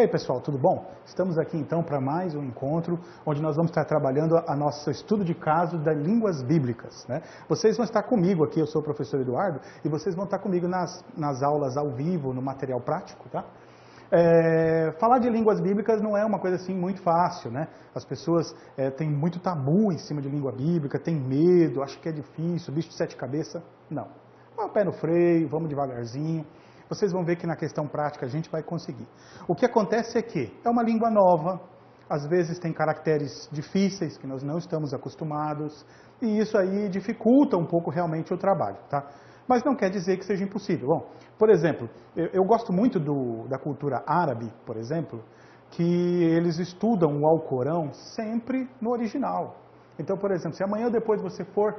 aí pessoal, tudo bom? Estamos aqui então para mais um encontro onde nós vamos estar trabalhando a nosso estudo de caso das línguas bíblicas, né? Vocês vão estar comigo aqui, eu sou o professor Eduardo, e vocês vão estar comigo nas aulas ao vivo, no material prático, tá? Falar de línguas bíblicas não é uma coisa assim muito fácil, né? As pessoas têm muito tabu em cima de língua bíblica, têm medo, acham que é difícil, bicho de sete cabeças. Não. Põe o pé no freio, vamos devagarzinho. Vocês vão ver que na questão prática a gente vai conseguir. O que acontece é que é uma língua nova, às vezes tem caracteres difíceis que nós não estamos acostumados, e isso aí dificulta um pouco realmente o trabalho, tá? Mas não quer dizer que seja impossível. Bom, por exemplo, eu gosto muito da cultura árabe, por exemplo, que eles estudam o Alcorão sempre no original. Então, por exemplo, se amanhã ou depois você for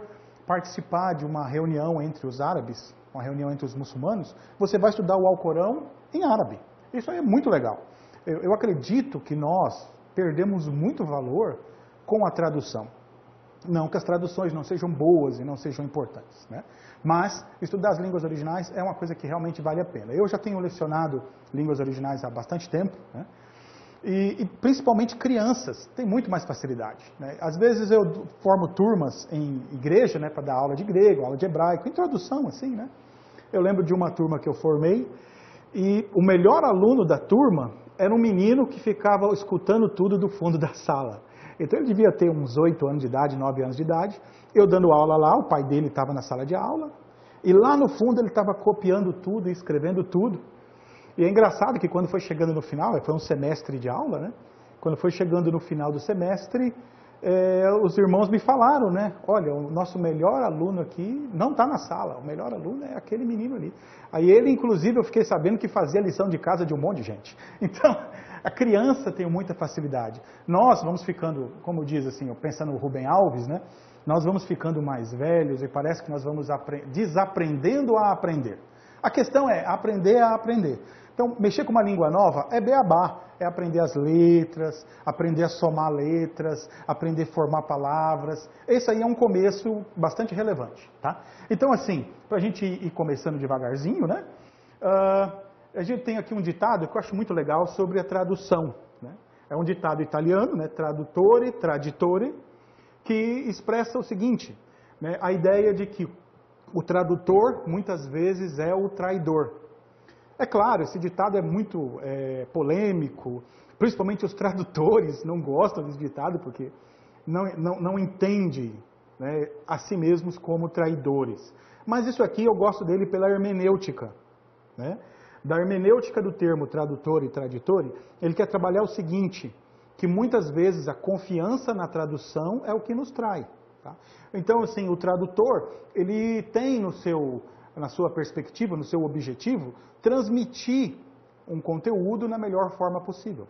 participar de uma reunião entre os árabes, uma reunião entre os muçulmanos, você vai estudar o Alcorão em árabe. Isso aí é muito legal. Eu acredito que nós perdemos muito valor com a tradução. Não que as traduções não sejam boas e não sejam importantes, né? Mas estudar as línguas originais é uma coisa que realmente vale a pena. Eu já tenho lecionado línguas originais há bastante tempo, né? E principalmente crianças têm muito mais facilidade, né? Às vezes eu formo turmas em igreja, né, para dar aula de grego, aula de hebraico, introdução assim, né? Eu lembro de uma turma que eu formei e o melhor aluno da turma era um menino que ficava escutando tudo do fundo da sala. Então ele devia ter uns 8 anos de idade, 9 anos de idade, eu dando aula lá, o pai dele estava na sala de aula, e lá no fundo ele estava copiando tudo e escrevendo tudo. E é engraçado que quando foi chegando no final, foi um semestre de aula, né? Quando foi chegando no final do semestre, os irmãos me falaram, né? Olha, o nosso melhor aluno aqui não está na sala, o melhor aluno é aquele menino ali. Aí ele, inclusive, eu fiquei sabendo que fazia lição de casa de um monte de gente. Então, a criança tem muita facilidade. Nós vamos ficando, como diz assim, pensando no Rubem Alves, né? Nós vamos ficando mais velhos e parece que nós vamos desaprendendo a aprender. A questão é aprender a aprender. Então, mexer com uma língua nova é beabá, é aprender as letras, aprender a somar letras, aprender a formar palavras. Esse aí é um começo bastante relevante, tá? Então, assim, para a gente ir começando devagarzinho, né? A gente tem aqui um ditado que eu acho muito legal sobre a tradução, né? É um ditado italiano, né? Tradutore, traditore, que expressa o seguinte, né? A ideia de que o tradutor, muitas vezes, é o traidor. É claro, esse ditado é muito polêmico, principalmente os tradutores não gostam desse ditado, porque não entendem, né, a si mesmos como traidores. Mas isso aqui eu gosto dele pela hermenêutica, né? Da hermenêutica do termo tradutor e traditore, ele quer trabalhar o seguinte, que muitas vezes a confiança na tradução é o que nos trai. Tá? Então, assim, o tradutor, ele tem na sua perspectiva, no seu objetivo, transmitir um conteúdo na melhor forma possível.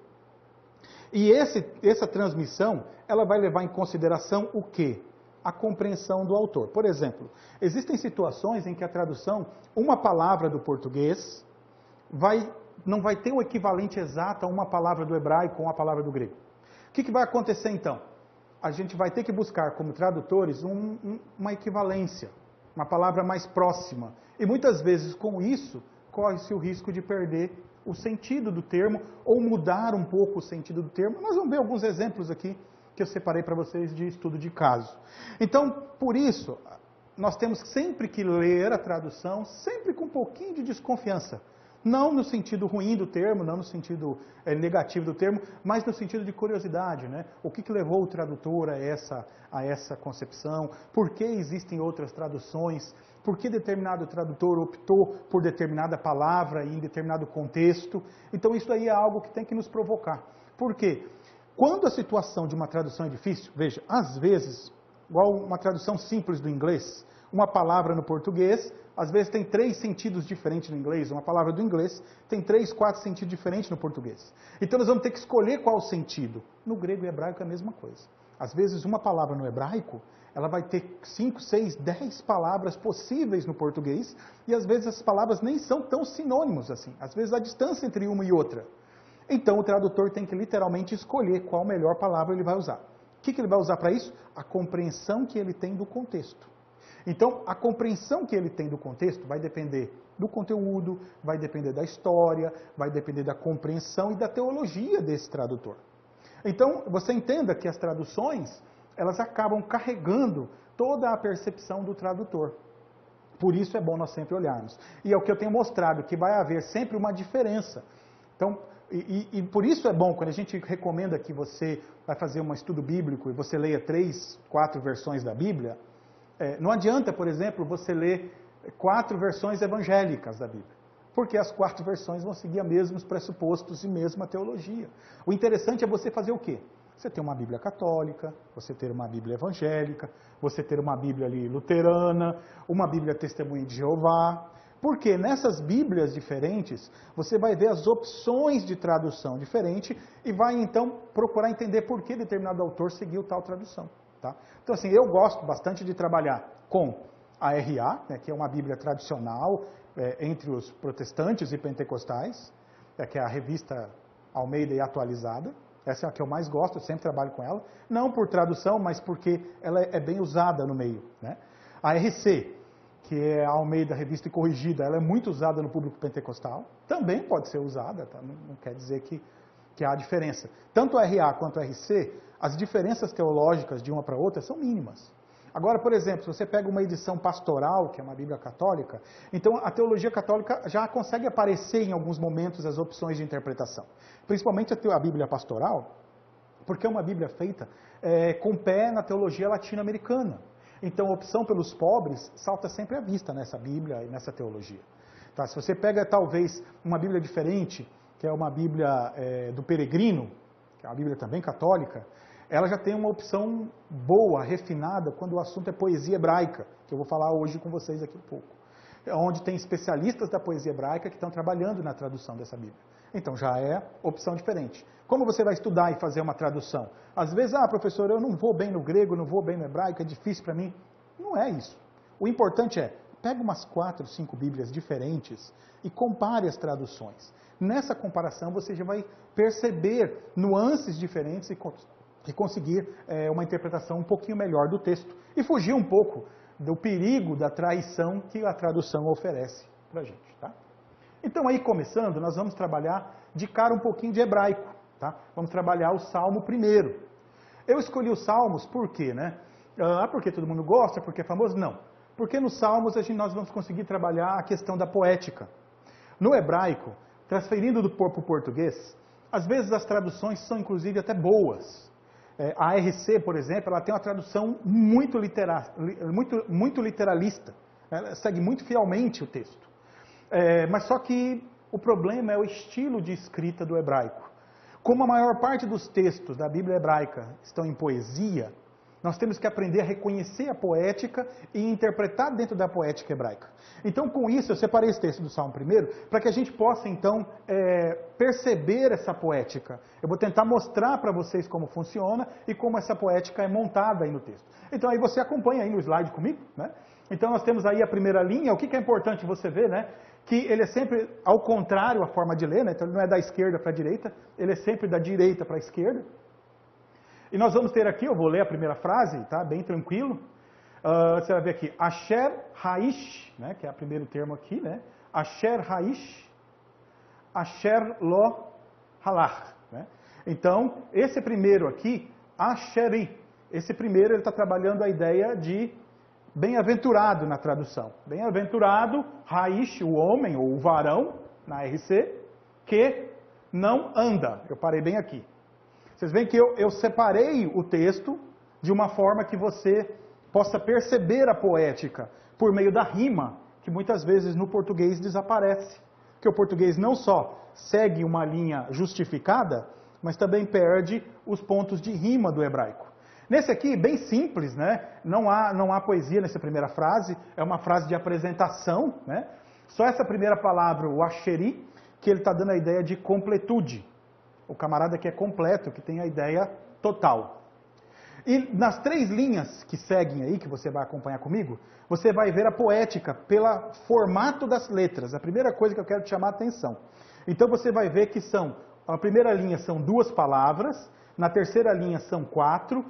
E essa transmissão, ela vai levar em consideração o quê? A compreensão do autor. Por exemplo, existem situações em que a tradução, uma palavra do português, não vai ter o equivalente exato a uma palavra do hebraico ou uma palavra do grego. O que vai acontecer então? A gente vai ter que buscar, como tradutores, uma equivalência, uma palavra mais próxima. E muitas vezes, com isso, corre-se o risco de perder o sentido do termo ou mudar um pouco o sentido do termo. Nós vamos ver alguns exemplos aqui que eu separei para vocês de estudo de caso. Então, por isso, nós temos sempre que ler a tradução, sempre com um pouquinho de desconfiança. Não no sentido ruim do termo, não no sentido negativo do termo, mas no sentido de curiosidade, né? O que levou o tradutor a essa concepção? Por que existem outras traduções? Por que determinado tradutor optou por determinada palavra em determinado contexto? Então isso aí é algo que tem que nos provocar. Por quê? Quando a situação de uma tradução é difícil, veja, às vezes, igual uma tradução simples do inglês, uma palavra no português, às vezes tem 3 sentidos diferentes no inglês. Uma palavra do inglês tem 3, 4 sentidos diferentes no português. Então nós vamos ter que escolher qual sentido. No grego e hebraico é a mesma coisa. Às vezes uma palavra no hebraico, ela vai ter 5, 6, 10 palavras possíveis no português, e às vezes essas palavras nem são tão sinônimos assim. Às vezes há distância entre uma e outra. Então o tradutor tem que literalmente escolher qual melhor palavra ele vai usar. O que ele vai usar para isso? A compreensão que ele tem do contexto. Então, a compreensão que ele tem do contexto vai depender do conteúdo, vai depender da história, vai depender da compreensão e da teologia desse tradutor. Então, você entenda que as traduções, elas acabam carregando toda a percepção do tradutor. Por isso é bom nós sempre olharmos. E é o que eu tenho mostrado, que vai haver sempre uma diferença. Então, e por isso é bom, quando a gente recomenda que você vai fazer um estudo bíblico e você leia 3, 4 versões da Bíblia, não adianta, por exemplo, você ler 4 versões evangélicas da Bíblia. Porque as 4 versões vão seguir os mesmos pressupostos e mesma teologia. O interessante é você fazer o quê? Você ter uma Bíblia católica, você ter uma Bíblia evangélica, você ter uma Bíblia ali luterana, uma Bíblia Testemunha de Jeová. Porque nessas Bíblias diferentes, você vai ver as opções de tradução diferente e vai então procurar entender por que determinado autor seguiu tal tradução. Tá? Então assim, eu gosto bastante de trabalhar com a RA, né, que é uma Bíblia tradicional entre os protestantes e pentecostais, que é a revista Almeida e Atualizada. Essa é a que eu mais gosto, eu sempre trabalho com ela. Não por tradução, mas porque ela é bem usada no meio. Né? A RC, que é a Almeida Revista e Corrigida, ela é muito usada no público pentecostal. Também pode ser usada, tá? Não quer dizer que há diferença. Tanto a RA quanto a RC, as diferenças teológicas de uma para outra são mínimas. Agora, por exemplo, se você pega uma edição pastoral, que é uma Bíblia católica, então a teologia católica já consegue aparecer em alguns momentos as opções de interpretação. Principalmente a Bíblia pastoral, porque é uma Bíblia feita com pé na teologia latino-americana. Então a opção pelos pobres salta sempre à vista nessa Bíblia e nessa teologia. Tá? Se você pega talvez uma Bíblia diferente, que é uma Bíblia do Peregrino, que é uma Bíblia também católica, ela já tem uma opção boa, refinada, quando o assunto é poesia hebraica, que eu vou falar hoje com vocês aqui um pouco. Onde tem especialistas da poesia hebraica que estão trabalhando na tradução dessa Bíblia. Então já é opção diferente. Como você vai estudar e fazer uma tradução? Às vezes, professor, eu não vou bem no grego, não vou bem no hebraico, é difícil para mim. Não é isso. O importante é, pega umas 4, 5 Bíblias diferentes e compare as traduções. Nessa comparação você já vai perceber nuances diferentes e conseguir uma interpretação um pouquinho melhor do texto e fugir um pouco do perigo da traição que a tradução oferece para a gente. Tá? Então aí começando, nós vamos trabalhar de cara um pouquinho de hebraico. Tá? Vamos trabalhar o Salmo primeiro. Eu escolhi os Salmos por quê? Né? Porque todo mundo gosta, porque é famoso? Não. Porque nos Salmos nós vamos conseguir trabalhar a questão da poética. No hebraico, transferindo do para o português, às vezes as traduções são inclusive até boas. A RC, por exemplo, ela tem uma tradução muito literalista. Ela segue muito fielmente o texto. Mas só que o problema é o estilo de escrita do hebraico. Como a maior parte dos textos da Bíblia hebraica estão em poesia, nós temos que aprender a reconhecer a poética e interpretar dentro da poética hebraica. Então, com isso, eu separei esse texto do Salmo primeiro, para que a gente possa, então, perceber essa poética. Eu vou tentar mostrar para vocês como funciona e como essa poética é montada aí no texto. Então, aí você acompanha aí no slide comigo, né? Então, nós temos aí a primeira linha. O que é importante você ver, né? Que ele é sempre ao contrário a forma de ler, né? Então, ele não é da esquerda para a direita, ele é sempre da direita para a esquerda. E nós vamos ter aqui, eu vou ler a primeira frase, tá? Bem tranquilo. Você vai ver aqui, Asher Haish, né? Que é o primeiro termo aqui, né? Asher Haish, Asher Lo Halach. Né? Então, esse primeiro aqui, Asheri, esse primeiro ele está trabalhando a ideia de bem-aventurado na tradução. Bem-aventurado, Haish, o homem ou o varão, na RC, que não anda. Eu parei bem aqui. Vocês veem que eu separei o texto de uma forma que você possa perceber a poética por meio da rima, que muitas vezes no português desaparece. Que o português não só segue uma linha justificada, mas também perde os pontos de rima do hebraico. Nesse aqui, bem simples, né? Não há poesia nessa primeira frase, é uma frase de apresentação, né? Só essa primeira palavra, o asheri, que ele está dando a ideia de completude. O camarada que é completo, que tem a ideia total. E nas 3 linhas que seguem aí, que você vai acompanhar comigo, você vai ver a poética pelo formato das letras. A primeira coisa que eu quero te chamar a atenção. Então você vai ver que a primeira linha são 2 palavras, na terceira linha são 4,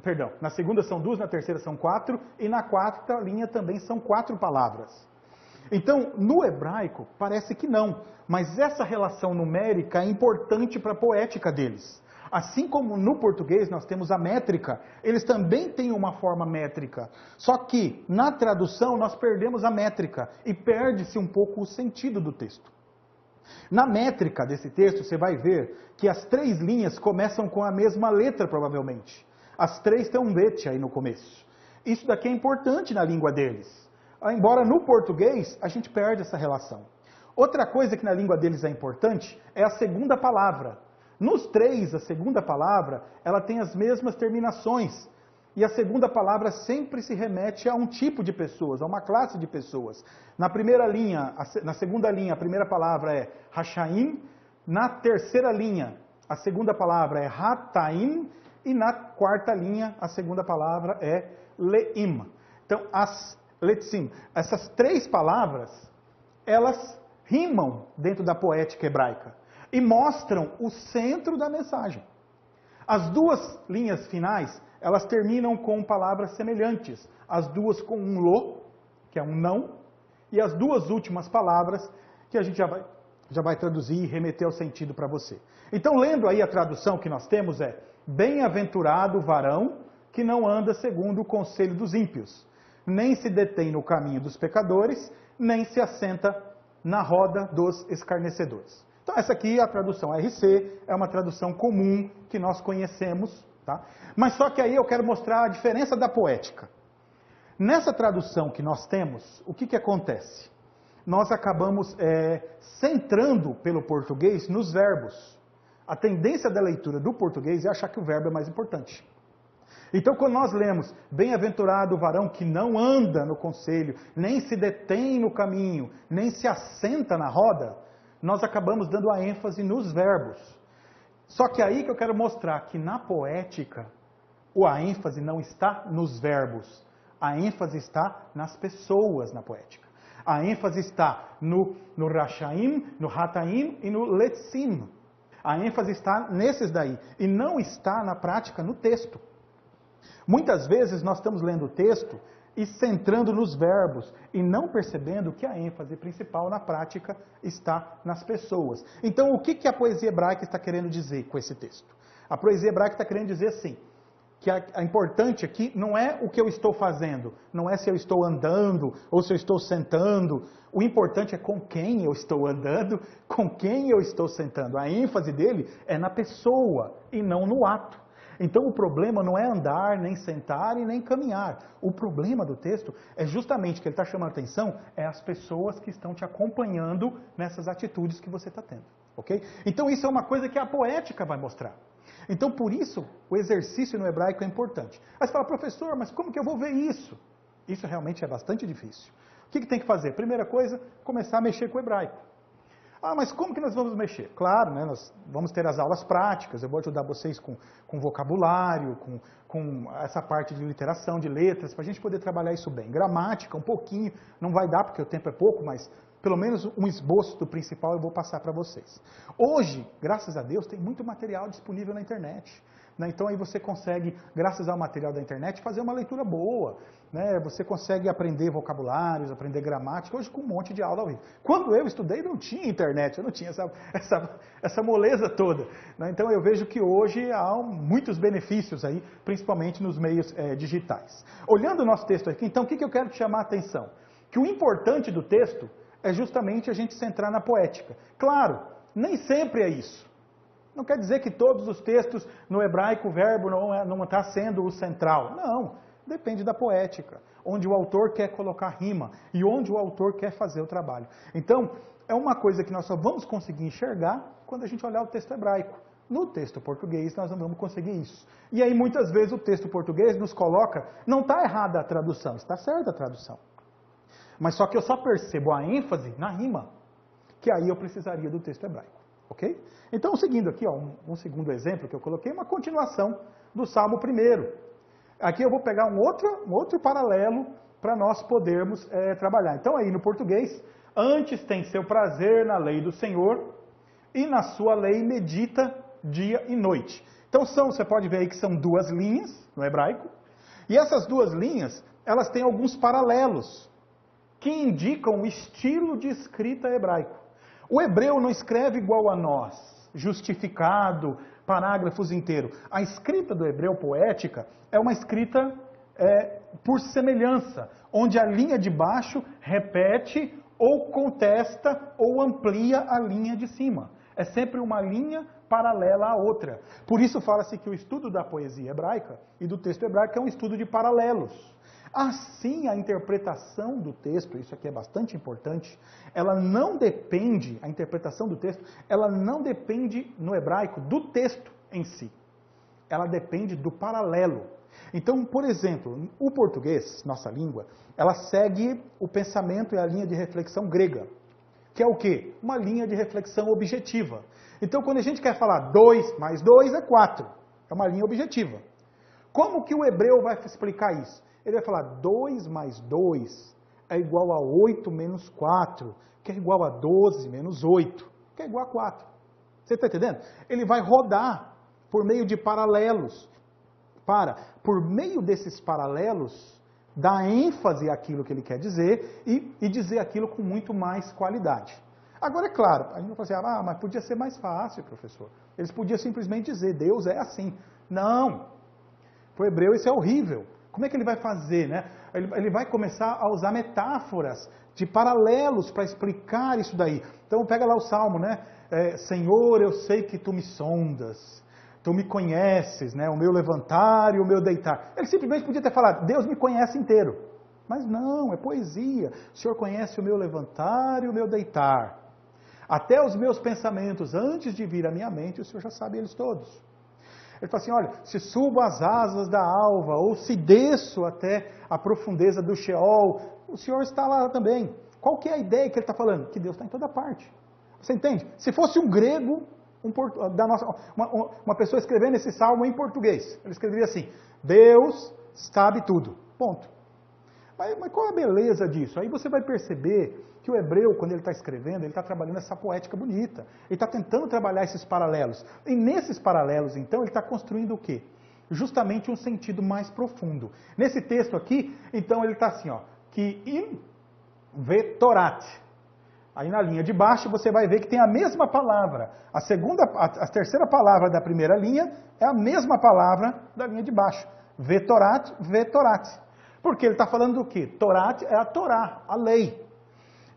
Perdão, na segunda são 2, na terceira são 4, e na quarta linha também são 4 palavras. Então, no hebraico, parece que não, mas essa relação numérica é importante para a poética deles. Assim como no português nós temos a métrica, eles também têm uma forma métrica. Só que, na tradução, nós perdemos a métrica e perde-se um pouco o sentido do texto. Na métrica desse texto, você vai ver que as 3 linhas começam com a mesma letra, provavelmente. As 3 têm um bet aí no começo. Isso daqui é importante na língua deles. Embora no português, a gente perde essa relação. Outra coisa que na língua deles é importante é a segunda palavra. Nos 3, a segunda palavra, ela tem as mesmas terminações. E a segunda palavra sempre se remete a um tipo de pessoas, a uma classe de pessoas. Na primeira linha, na segunda linha, a primeira palavra é Rashaim. Na terceira linha, a segunda palavra é Hataim. E na quarta linha, a segunda palavra é Leim. Então, Letzim, essas 3 palavras, elas rimam dentro da poética hebraica e mostram o centro da mensagem. As 2 linhas finais, elas terminam com palavras semelhantes. As 2 com um lo, que é um não, e as 2 últimas palavras, que a gente já vai traduzir e remeter ao sentido para você. Então, lendo aí a tradução que nós temos é: bem-aventurado o varão que não anda segundo o conselho dos ímpios, nem se detém no caminho dos pecadores, nem se assenta na roda dos escarnecedores. Então essa aqui é a tradução RC, é uma tradução comum que nós conhecemos, tá? Mas só que aí eu quero mostrar a diferença da poética. Nessa tradução que nós temos, o que acontece? Nós acabamos centrando pelo português nos verbos. A tendência da leitura do português é achar que o verbo é mais importante. Então, quando nós lemos, bem-aventurado o varão que não anda no conselho, nem se detém no caminho, nem se assenta na roda, nós acabamos dando a ênfase nos verbos. Só que aí que eu quero mostrar que na poética, a ênfase não está nos verbos, a ênfase está nas pessoas na poética. A ênfase está no Rashaim, no Hataim e no Letzim. A ênfase está nesses daí, e não está na prática no texto. Muitas vezes nós estamos lendo o texto e centrando nos verbos e não percebendo que a ênfase principal na prática está nas pessoas. Então, o que a poesia hebraica está querendo dizer com esse texto? A poesia hebraica está querendo dizer assim, que a importante aqui não é o que eu estou fazendo, não é se eu estou andando ou se eu estou sentando. O importante é com quem eu estou andando, com quem eu estou sentando. A ênfase dele é na pessoa e não no ato. Então o problema não é andar, nem sentar e nem caminhar. O problema do texto é justamente que ele está chamando a atenção, é as pessoas que estão te acompanhando nessas atitudes que você está tendo. Ok? Então isso é uma coisa que a poética vai mostrar. Então por isso o exercício no hebraico é importante. Aí você fala, professor, mas como que eu vou ver isso? Isso realmente é bastante difícil. O que tem que fazer? Primeira coisa, começar a mexer com o hebraico. Ah, mas como que nós vamos mexer? Claro, né, nós vamos ter as aulas práticas, eu vou ajudar vocês com vocabulário, com essa parte de literação, de letras, para a gente poder trabalhar isso bem. Gramática, um pouquinho, não vai dar porque o tempo é pouco, mas pelo menos um esboço do principal eu vou passar para vocês. Hoje, graças a Deus, tem muito material disponível na internet. Né? Então aí você consegue, graças ao material da internet, fazer uma leitura boa. Né? Você consegue aprender vocabulários, aprender gramática, hoje com um monte de aula ao vivo. Quando eu estudei não tinha internet, eu não tinha essa moleza toda. Né? Então eu vejo que hoje há muitos benefícios aí, principalmente nos meios digitais. Olhando o nosso texto aqui, então o que eu quero te chamar a atenção? Que o importante do texto é justamente a gente centrar na poética. Claro, nem sempre é isso. Não quer dizer que todos os textos no hebraico o verbo não está sendo o central. Não, depende da poética, onde o autor quer colocar rima e onde o autor quer fazer o trabalho. Então, é uma coisa que nós só vamos conseguir enxergar quando a gente olhar o texto hebraico. No texto português nós não vamos conseguir isso. E aí muitas vezes o texto português nos coloca, não está errada a tradução, está certa a tradução. Mas só que eu só percebo a ênfase na rima, que aí eu precisaria do texto hebraico. Ok? Então, seguindo aqui, ó, um segundo exemplo que eu coloquei, uma continuação do Salmo 1. Aqui eu vou pegar um outro paralelo para nós podermos trabalhar. Então, aí no português, antes tem seu prazer na lei do Senhor, e na sua lei medita dia e noite. Então você pode ver aí que são duas linhas no hebraico, e essas duas linhas, elas têm alguns paralelos, que indicam o estilo de escrita hebraico. O hebreu não escreve igual a nós, justificado, parágrafos inteiros. A escrita do hebreu poética é uma escrita por semelhança, onde a linha de baixo repete ou contesta ou amplia a linha de cima. É sempre uma linha paralela à outra. Por isso fala-se que o estudo da poesia hebraica e do texto hebraico é um estudo de paralelos. Assim, a interpretação do texto, isso aqui é bastante importante, ela não depende, a interpretação do texto, ela não depende no hebraico do texto em si. Ela depende do paralelo. Então, por exemplo, o português, nossa língua, ela segue o pensamento e a linha de reflexão grega, que é o quê? Uma linha de reflexão objetiva. Então, quando a gente quer falar 2 mais 2 é 4, é uma linha objetiva. Como que o hebreu vai explicar isso? Ele vai falar 2 mais 2 é igual a 8 menos 4, que é igual a 12 menos 8, que é igual a 4. Você está entendendo? Ele vai rodar por meio de paralelos. Por meio desses paralelos, dar ênfase àquilo que ele quer dizer e dizer aquilo com muito mais qualidade. Agora, é claro, a gente vai falar assim, mas podia ser mais fácil, professor. Eles podiam simplesmente dizer, Deus é assim. Não. Para o hebreu isso é horrível. Como é que ele vai fazer, né? Ele vai começar a usar metáforas de paralelos para explicar isso daí. Então pega lá o Salmo, né? Senhor, eu sei que tu me sondas, tu me conheces, né? O meu levantar e o meu deitar. Ele simplesmente podia ter falado, Deus me conhece inteiro. Mas não, é poesia. O Senhor conhece o meu levantar e o meu deitar. Até os meus pensamentos, antes de vir à minha mente, o Senhor já sabe eles todos. Ele fala assim, olha, se subo às asas da alva, ou se desço até a profundeza do Sheol, o Senhor está lá também. Qual que é a ideia que ele está falando? Que Deus está em toda parte. Você entende? Se fosse um grego, uma pessoa escrevendo esse salmo em português, ele escreveria assim, Deus sabe tudo. Ponto. Mas qual a beleza disso? Aí você vai perceber que o hebreu, quando ele está escrevendo, ele está trabalhando essa poética bonita. Ele está tentando trabalhar esses paralelos. E nesses paralelos, então, ele está construindo o quê? Justamente um sentido mais profundo. Nesse texto aqui, então, ele está assim, ó, que im vetorat. Aí na linha de baixo você vai ver que tem a mesma palavra. A terceira palavra da primeira linha é a mesma palavra da linha de baixo. Vetorat, vetorat. Porque ele está falando do quê? Torat é a Torá, a lei.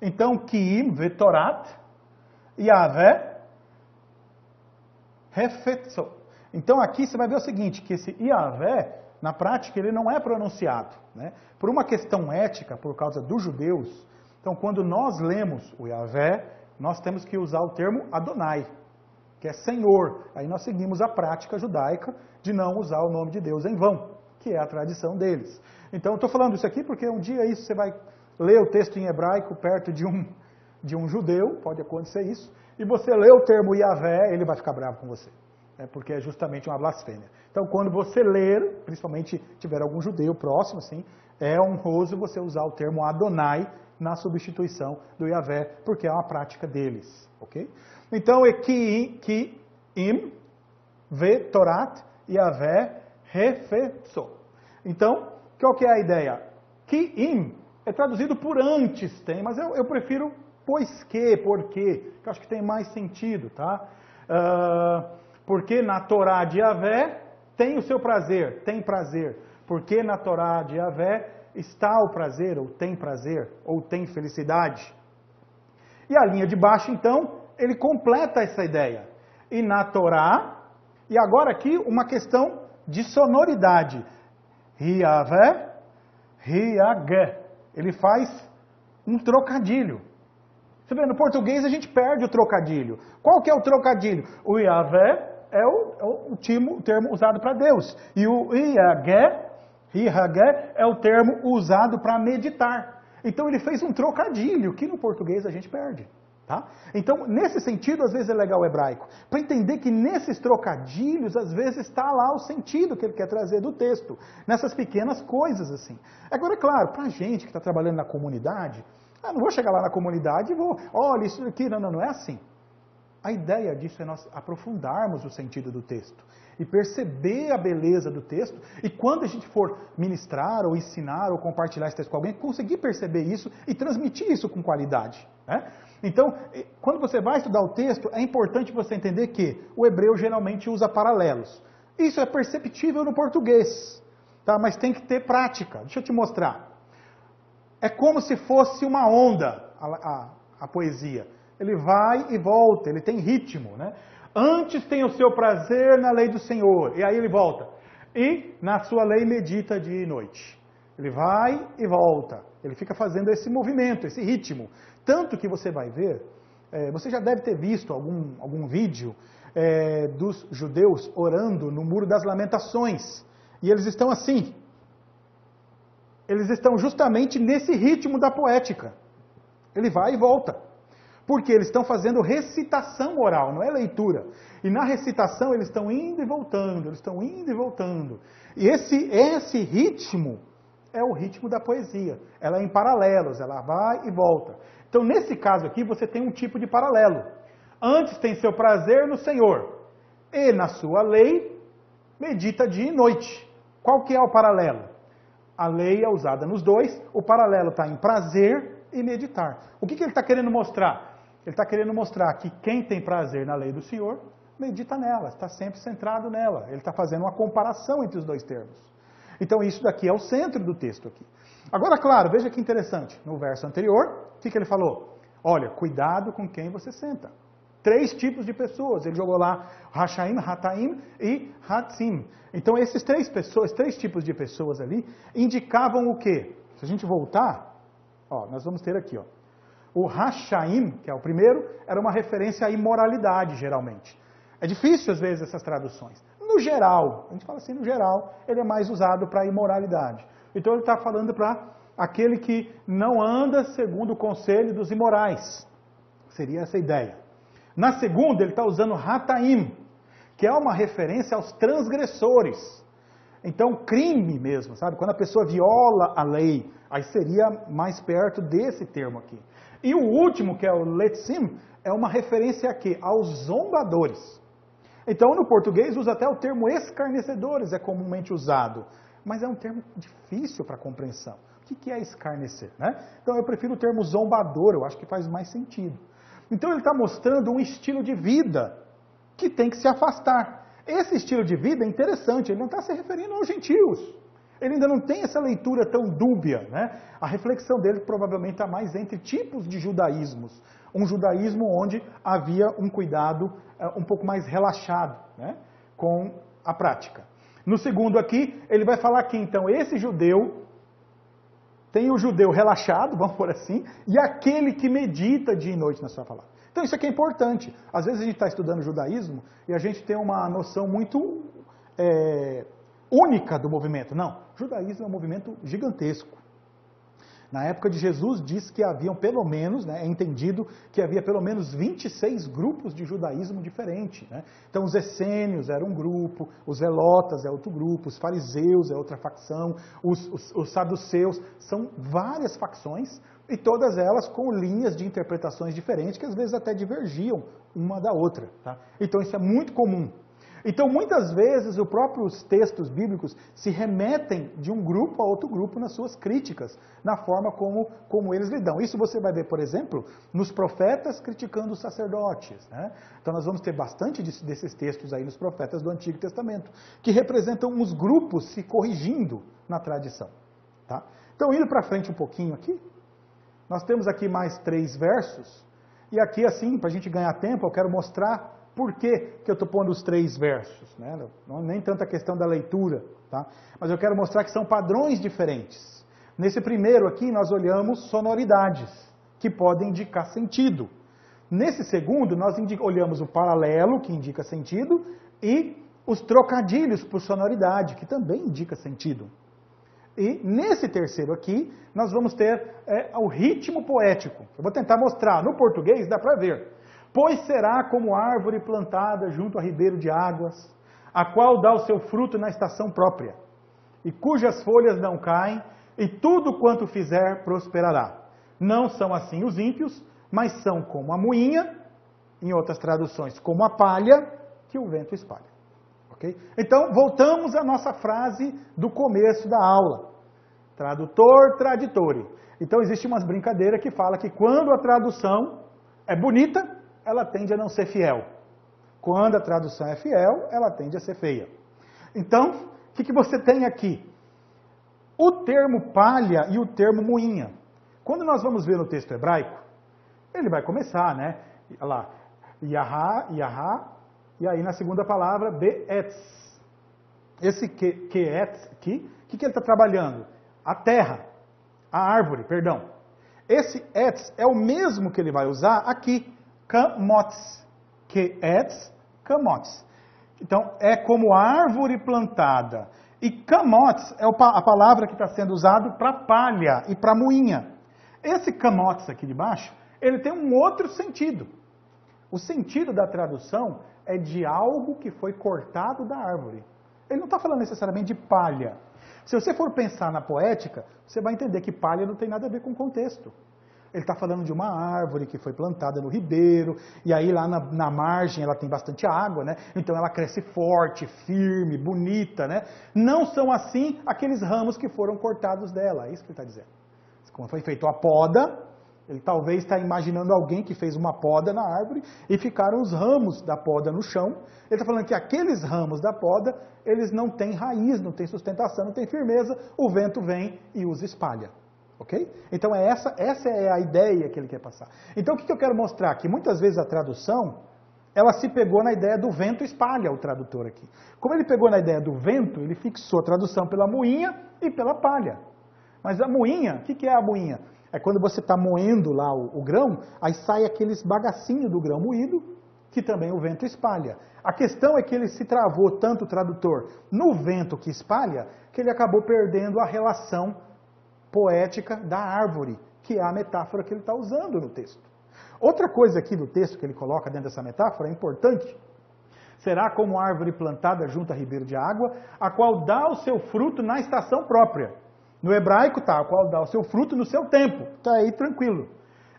Então, Kiim vetorat, Yahvé, refetso. Então aqui você vai ver o seguinte, que esse Yahvé, na prática, ele não é pronunciado. Né? Por uma questão ética, por causa dos judeus, então quando nós lemos o Yahvé, nós temos que usar o termo Adonai, que é Senhor. Aí nós seguimos a prática judaica de não usar o nome de Deus em vão, que é a tradição deles. Então eu estou falando isso aqui porque um dia isso você vai ler o texto em hebraico perto de um judeu, pode acontecer isso, e você lê o termo Yahvé, ele vai ficar bravo com você, né, porque é justamente uma blasfêmia. Então quando você ler, principalmente tiver algum judeu próximo, assim, é honroso você usar o termo Adonai na substituição do Yahvé, porque é uma prática deles, ok? Então é Kiim vetorat Yahvé refetso. Então, qual que é a ideia? Kiim é traduzido por antes, tem, mas eu prefiro pois que, porque, que eu acho que tem mais sentido, tá? Porque na Torá de Yahvé tem o seu prazer, tem prazer. Porque na Torá de Yahvé está o prazer, ou tem felicidade. E a linha de baixo, então, ele completa essa ideia. E na Torá, e agora aqui uma questão de sonoridade. Yahvé, Yahvé. Ele faz um trocadilho. Você vê, no português a gente perde o trocadilho. Qual que é o trocadilho? O Yahvé é o termo usado para Deus. E o Yahvé é o termo usado para meditar. Então ele fez um trocadilho que no português a gente perde. Tá? Então, nesse sentido, às vezes é legal o hebraico. Para entender que nesses trocadilhos, às vezes está lá o sentido que ele quer trazer do texto. Nessas pequenas coisas assim. Agora, é claro, para a gente que está trabalhando na comunidade, eu não vou chegar lá na comunidade e vou, olha, isso aqui, não é assim. A ideia disso é nós aprofundarmos o sentido do texto e perceber a beleza do texto, e quando a gente for ministrar ou ensinar ou compartilhar esse texto com alguém, conseguir perceber isso e transmitir isso com qualidade, né? Então, quando você vai estudar o texto, é importante você entender que o hebreu geralmente usa paralelos. Isso é perceptível no português, tá? Mas tem que ter prática. Deixa eu te mostrar. É como se fosse uma onda, a poesia. Ele vai e volta, ele tem ritmo, né? Antes tem o seu prazer na lei do Senhor, e aí ele volta. E na sua lei medita dia e noite. Ele vai e volta. Ele fica fazendo esse movimento, esse ritmo. Tanto que você vai ver, você já deve ter visto algum vídeo dos judeus orando no Muro das Lamentações. E eles estão assim. Eles estão justamente nesse ritmo da poética. Ele vai e volta. Porque eles estão fazendo recitação oral, não é leitura. E na recitação eles estão indo e voltando, eles estão indo e voltando. E esse ritmo é o ritmo da poesia. Ela é em paralelos, ela vai e volta. Então nesse caso aqui você tem um tipo de paralelo. Antes tem seu prazer no Senhor, e na sua lei medita dia e noite. Qual que é o paralelo? A lei é usada nos dois, o paralelo está em prazer e meditar. O que ele está querendo mostrar? Ele está querendo mostrar que quem tem prazer na lei do Senhor, medita nela, está sempre centrado nela. Ele está fazendo uma comparação entre os dois termos. Então isso daqui é o centro do texto aqui. Agora, claro, veja que interessante. No verso anterior, o que ele falou? Olha, cuidado com quem você senta. 3 tipos de pessoas. Ele jogou lá Rashaim, Hataim e Hatzim. Então esses 3 tipos de pessoas ali, indicavam o quê? Se a gente voltar, nós vamos ter aqui, o Rashaim, que é o primeiro, era uma referência à imoralidade, geralmente. É difícil, às vezes, essas traduções. No geral, a gente fala assim, no geral, ele é mais usado para imoralidade. Então ele está falando para aquele que não anda segundo o conselho dos imorais. Seria essa a ideia. Na segunda, ele está usando Hataim, que é uma referência aos transgressores. Então, crime mesmo, sabe? Quando a pessoa viola a lei, aí seria mais perto desse termo aqui. E o último, que é o Letzim, é uma referência a quê? Aos zombadores. Então, no português, usa até o termo escarnecedores, é comumente usado. Mas é um termo difícil para compreensão. O que é escarnecer, né? Então, eu prefiro o termo zombador, eu acho que faz mais sentido. Então, ele está mostrando um estilo de vida que tem que se afastar. Esse estilo de vida é interessante, ele não está se referindo aos gentios. Ele ainda não tem essa leitura tão dúbia, né? A reflexão dele provavelmente está mais entre tipos de judaísmos. Um judaísmo onde havia um cuidado um pouco mais relaxado, né, com a prática. No segundo aqui, ele vai falar que então esse judeu, tem o judeu relaxado, vamos por assim, e aquele que medita dia e noite na sua palavra. Então isso aqui é importante. Às vezes a gente está estudando judaísmo e a gente tem uma noção muito única do movimento. Não, o judaísmo é um movimento gigantesco. Na época de Jesus diz que haviam pelo menos, é entendido que havia pelo menos 26 grupos de judaísmo diferentes. Né? Então os essênios eram um grupo, os zelotas é outro grupo, os fariseus é outra facção, os saduceus, são várias facções e todas elas com linhas de interpretações diferentes que às vezes até divergiam uma da outra. Tá? Então isso é muito comum. Então, muitas vezes, os próprios textos bíblicos se remetem de um grupo a outro grupo nas suas críticas, na forma como eles lidam. Isso você vai ver, por exemplo, nos profetas criticando os sacerdotes. Né? Então, nós vamos ter bastante desses textos aí nos profetas do Antigo Testamento, que representam uns grupos se corrigindo na tradição. Tá? Então, indo para frente um pouquinho aqui, nós temos aqui mais 3 versos, e aqui, assim, para a gente ganhar tempo, eu quero mostrar por que eu estou pondo os 3 versos? Né? Não, nem tanta questão da leitura, tá? Mas eu quero mostrar que são padrões diferentes. Nesse primeiro aqui, nós olhamos sonoridades, que podem indicar sentido. Nesse segundo, nós olhamos o paralelo, que indica sentido, e os trocadilhos por sonoridade, que também indica sentido. E nesse terceiro aqui, nós vamos ter o ritmo poético. Eu vou tentar mostrar. No português, dá para ver. Pois será como árvore plantada junto a ribeiro de águas, a qual dá o seu fruto na estação própria, e cujas folhas não caem, e tudo quanto fizer prosperará. Não são assim os ímpios, mas são como a moinha em outras traduções, como a palha que o vento espalha. Okay? Então, voltamos à nossa frase do começo da aula. Tradutor, traditore. Então, existe umas brincadeiras que fala que quando a tradução é bonita, ela tende a não ser fiel. Quando a tradução é fiel, ela tende a ser feia. Então, o que você tem aqui? O termo palha e o termo moinha. Quando nós vamos ver no texto hebraico, ele vai começar, né? Olha lá, Yahá, Yahá, e aí na segunda palavra, Be'etz. Esse Ke'etz aqui, o que ele está trabalhando? A terra, a árvore, perdão. Esse Etz é o mesmo que ele vai usar aqui, Kamotz. Ke'etz, Kamotz. Então, é como árvore plantada. E Kamotz é a palavra que está sendo usada para palha e para moinha. Esse Kamotz aqui de baixo, ele tem um outro sentido. O sentido da tradução é de algo que foi cortado da árvore. Ele não está falando necessariamente de palha. Se você for pensar na poética, você vai entender que palha não tem nada a ver com contexto. Ele está falando de uma árvore que foi plantada no ribeiro, e aí lá na margem ela tem bastante água, né? Então ela cresce forte, firme, bonita, né? Não são assim aqueles ramos que foram cortados dela, é isso que ele está dizendo. Como foi feita a poda, ele talvez está imaginando alguém que fez uma poda na árvore e ficaram os ramos da poda no chão. Ele está falando que aqueles ramos da poda, eles não têm raiz, não têm sustentação, não têm firmeza, o vento vem e os espalha. Ok? Então essa é a ideia que ele quer passar. Então o que eu quero mostrar? Que muitas vezes a tradução, ela se pegou na ideia do vento espalha, o tradutor aqui. Como ele pegou na ideia do vento, ele fixou a tradução pela moinha e pela palha. Mas a moinha, o que é a moinha? É quando você está moendo lá o grão, aí sai aqueles bagacinhos do grão moído, que também o vento espalha. A questão é que ele se travou tanto o tradutor no vento que espalha, que ele acabou perdendo a relação poética da árvore, que é a metáfora que ele está usando no texto. Outra coisa aqui do texto que ele coloca dentro dessa metáfora é importante. Será como árvore plantada junto a ribeiro de água, a qual dá o seu fruto na estação própria. No hebraico tá, a qual dá o seu fruto no seu tempo. Está aí tranquilo.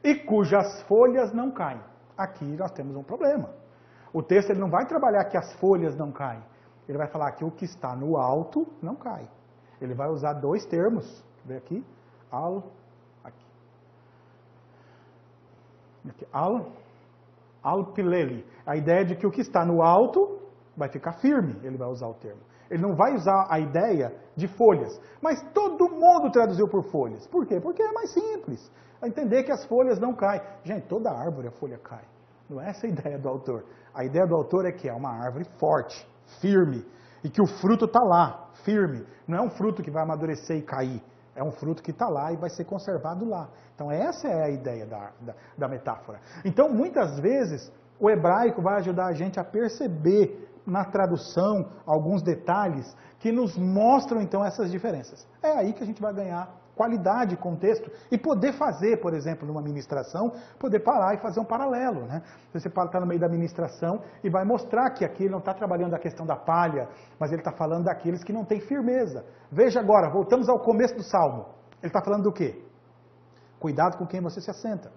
E cujas folhas não caem. Aqui nós temos um problema. O texto ele não vai trabalhar que as folhas não caem. Ele vai falar que o que está no alto não cai. Ele vai usar dois termos. Vê aqui. Alpileli. A ideia de que o que está no alto vai ficar firme. Ele vai usar o termo. Ele não vai usar a ideia de folhas. Mas todo mundo traduziu por folhas. Por quê? Porque é mais simples. A entender que as folhas não caem. Gente, toda árvore a folha cai. Não é essa a ideia do autor. A ideia do autor é que é uma árvore forte, firme. E que o fruto está lá, firme. Não é um fruto que vai amadurecer e cair. É um fruto que está lá e vai ser conservado lá. Então essa é a ideia da metáfora. Então muitas vezes o hebraico vai ajudar a gente a perceber na tradução alguns detalhes que nos mostram então essas diferenças. É aí que a gente vai ganhar qualidade, contexto e poder fazer, por exemplo, numa ministração, poder parar e fazer um paralelo, né? Você está no meio da ministração e vai mostrar que aqui ele não está trabalhando a questão da palha, mas ele está falando daqueles que não têm firmeza. Veja agora, voltamos ao começo do Salmo. Ele está falando do quê? Cuidado com quem você se assenta.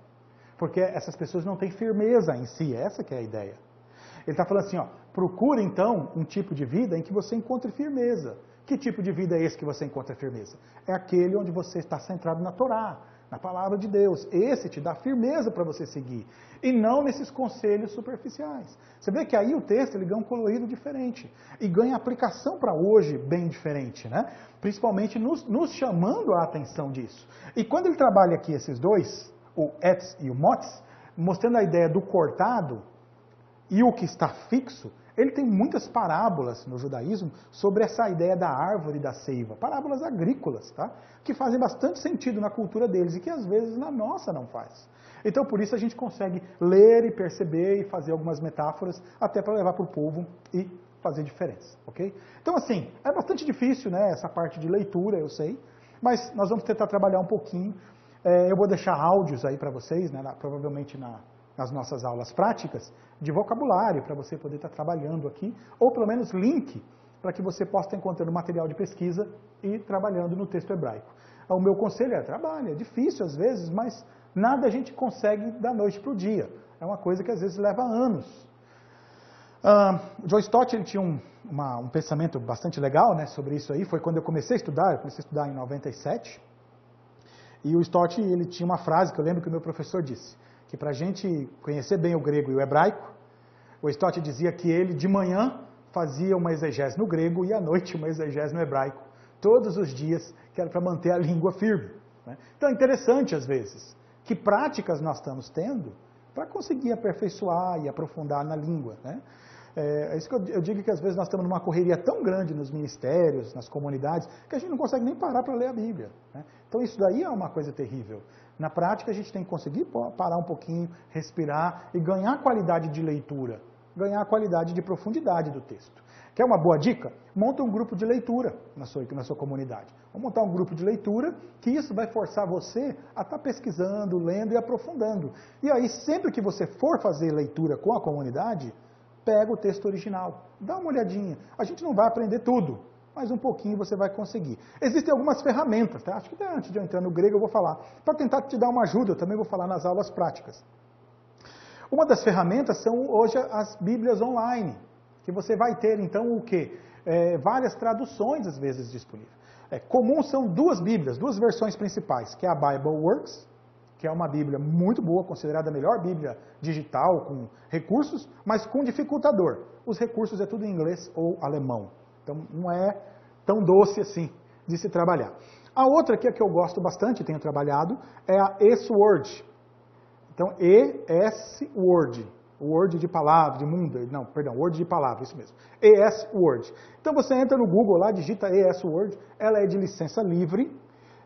Porque essas pessoas não têm firmeza em si, essa que é a ideia. Ele está falando assim, ó, procura então um tipo de vida em que você encontre firmeza. Que tipo de vida é esse que você encontra firmeza? É aquele onde você está centrado na Torá, na palavra de Deus. Esse te dá firmeza para você seguir. E não nesses conselhos superficiais. Você vê que aí o texto ele ganha um colorido diferente. E ganha aplicação para hoje bem diferente, né? Principalmente nos chamando a atenção disso. E quando ele trabalha aqui esses dois, o etz e o motz, mostrando a ideia do cortado e o que está fixo, ele tem muitas parábolas no judaísmo sobre essa ideia da árvore e da seiva. Parábolas agrícolas, tá? Que fazem bastante sentido na cultura deles e que às vezes na nossa não faz. Então por isso a gente consegue ler e perceber e fazer algumas metáforas até para levar para o povo e fazer diferença, ok? Então assim, é bastante difícil, né, essa parte de leitura, eu sei, mas nós vamos tentar trabalhar um pouquinho. Eu vou deixar áudios aí para vocês, né, provavelmente nas nossas aulas práticas, de vocabulário, para você poder estar trabalhando aqui, ou pelo menos link, para que você possa estar encontrando material de pesquisa e trabalhando no texto hebraico. O meu conselho é, trabalhe, é difícil às vezes, mas nada a gente consegue da noite para o dia. É uma coisa que às vezes leva anos. John Stott ele tinha um pensamento bastante legal, né, sobre isso aí. Foi quando eu comecei a estudar em 97. E o Stott ele tinha uma frase que eu lembro que o meu professor disse, que para a gente conhecer bem o grego e o hebraico, o Stott dizia que ele de manhã fazia uma exegese no grego e à noite uma exegese no hebraico, todos os dias, que era para manter a língua firme. Né? Então é interessante às vezes, que práticas nós estamos tendo para conseguir aperfeiçoar e aprofundar na língua. Né? É isso que eu digo, que às vezes nós estamos numa correria tão grande nos ministérios, nas comunidades, que a gente não consegue nem parar para ler a Bíblia. Né? Então isso daí é uma coisa terrível. Na prática a gente tem que conseguir parar um pouquinho, respirar e ganhar qualidade de leitura, ganhar qualidade de profundidade do texto. Quer uma boa dica? Monta um grupo de leitura na sua comunidade. Vamos montar um grupo de leitura, que isso vai forçar você a estar pesquisando, lendo e aprofundando. E aí sempre que você for fazer leitura com a comunidade, pega o texto original, dá uma olhadinha. A gente não vai aprender tudo, mas um pouquinho você vai conseguir. Existem algumas ferramentas, tá? Acho que até antes de eu entrar no grego eu vou falar, para tentar te dar uma ajuda, eu também vou falar nas aulas práticas. Uma das ferramentas são hoje as Bíblias online, que você vai ter então o quê? Várias traduções às vezes disponíveis. Comum são duas Bíblias, duas versões principais, que é a Bible Works, que é uma Bíblia muito boa, considerada a melhor Bíblia digital, com recursos, mas com dificultador. Os recursos é tudo em inglês ou alemão. Então não é tão doce assim de se trabalhar. A outra aqui, que eu gosto bastante, tenho trabalhado, é a ESWord. Então, ESWord. Word de palavra, de mundo, não, perdão, Word de palavra, isso mesmo. ESWord. Então você entra no Google lá, digita ESWord, ela é de licença livre,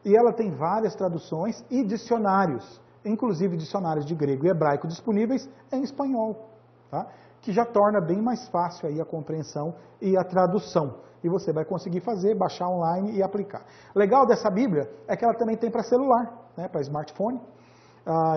e ela tem várias traduções e dicionários, inclusive dicionários de grego e hebraico disponíveis em espanhol, tá? Que já torna bem mais fácil aí a compreensão e a tradução. E você vai conseguir fazer, baixar online e aplicar. Legal dessa Bíblia é que ela também tem para celular, né, para smartphone.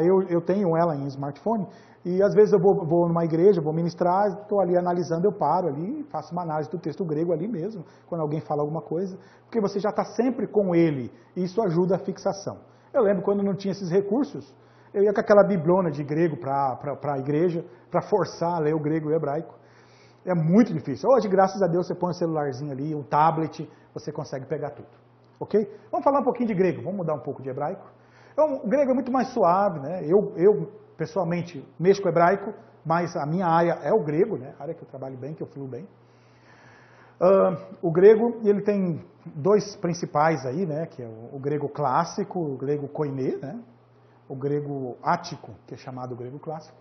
Eu tenho ela em smartphone, e às vezes eu vou numa igreja, vou ministrar, estou ali analisando, eu paro ali, faço uma análise do texto grego ali mesmo, quando alguém fala alguma coisa, porque você já está sempre com ele, e isso ajuda a fixação. Eu lembro quando não tinha esses recursos, eu ia com aquela biblona de grego para a igreja, para forçar a ler o grego e o hebraico. É muito difícil. Hoje, graças a Deus, você põe um celularzinho ali, um tablet, você consegue pegar tudo. Ok? Vamos falar um pouquinho de grego, vamos mudar um pouco de hebraico. Então, o grego é muito mais suave, né? Eu pessoalmente, mexo com hebraico, mas a minha área é o grego, né? A área que eu trabalho bem, que eu fluo bem. O grego, ele tem dois principais aí, né? Que é o grego clássico, o grego koiné, né? O grego ático, que é chamado grego clássico.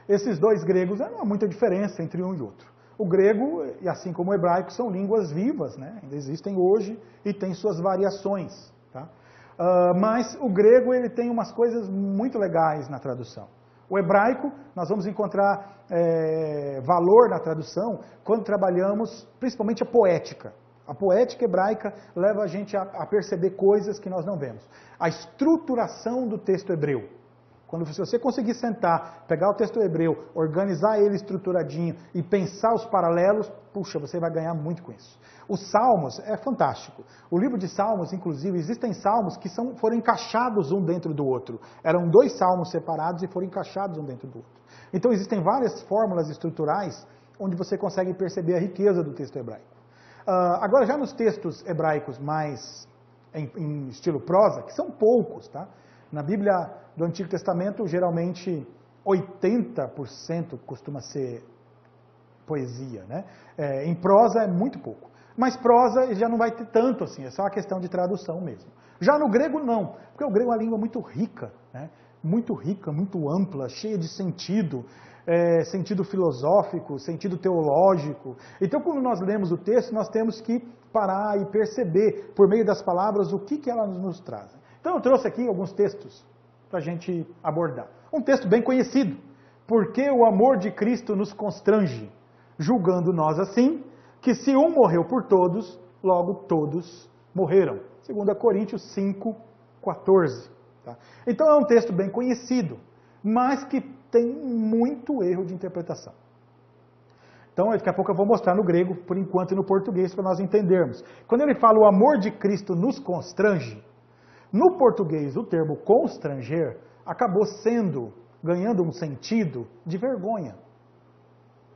Esses dois gregos, não há muita diferença entre um e outro. O grego, e assim como o hebraico, são línguas vivas, né? Ainda existem hoje e tem suas variações, tá? Mas o grego ele tem umas coisas muito legais na tradução. O hebraico, nós vamos encontrar valor na tradução quando trabalhamos principalmente a poética. A poética hebraica leva a gente a perceber coisas que nós não vemos. A estruturação do texto hebreu. Quando você conseguir sentar, pegar o texto hebreu, organizar ele estruturadinho e pensar os paralelos, puxa, você vai ganhar muito com isso. Os Salmos é fantástico. O livro de Salmos, inclusive, existem salmos que foram encaixados um dentro do outro. Eram dois salmos separados e foram encaixados um dentro do outro. Então existem várias fórmulas estruturais onde você consegue perceber a riqueza do texto hebraico. Agora, já nos textos hebraicos mais em estilo prosa, que são poucos, tá? Na Bíblia do Antigo Testamento, geralmente 80% costuma ser poesia, né? Em prosa é muito pouco. Mas prosa já não vai ter tanto assim, é só uma questão de tradução mesmo. Já no grego não, porque o grego é uma língua muito rica, né? Muito rica, muito ampla, cheia de sentido, sentido filosófico, sentido teológico. Então, quando nós lemos o texto, nós temos que parar e perceber, por meio das palavras, o que ela nos traz. Então, eu trouxe aqui alguns textos para a gente abordar. Um texto bem conhecido. Porque o amor de Cristo nos constrange, julgando nós assim, que se um morreu por todos, logo todos morreram. 2 Coríntios 5, 14. Tá? Então é um texto bem conhecido, mas que tem muito erro de interpretação. Então daqui a pouco eu vou mostrar no grego, por enquanto, e no português, para nós entendermos. Quando ele fala o amor de Cristo nos constrange, no português o termo constranger acabou sendo ganhando um sentido de vergonha,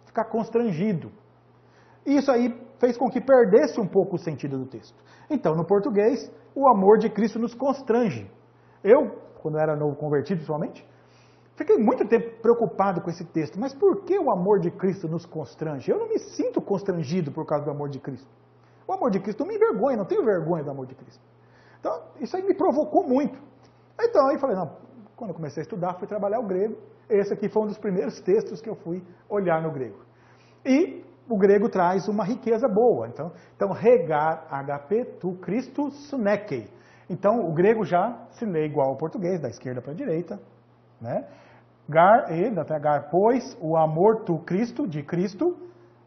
ficar constrangido. Isso aí fez com que perdesse um pouco o sentido do texto. Então, no português, o amor de Cristo nos constrange. Eu, quando era novo convertido, principalmente, fiquei muito tempo preocupado com esse texto. Mas por que o amor de Cristo nos constrange? Eu não me sinto constrangido por causa do amor de Cristo. O amor de Cristo não me envergonha, não tenho vergonha do amor de Cristo. Então, isso aí me provocou muito. Então, aí falei, não, quando eu comecei a estudar, fui trabalhar o grego. Esse aqui foi um dos primeiros textos que eu fui olhar no grego. E o grego traz uma riqueza boa. Então regar, HP, tu, Cristo, sunekei. Então, o grego já se lê igual ao português, da esquerda para a direita. Né? Gar, gar, pois, o amor, tu, Cristo, de Cristo.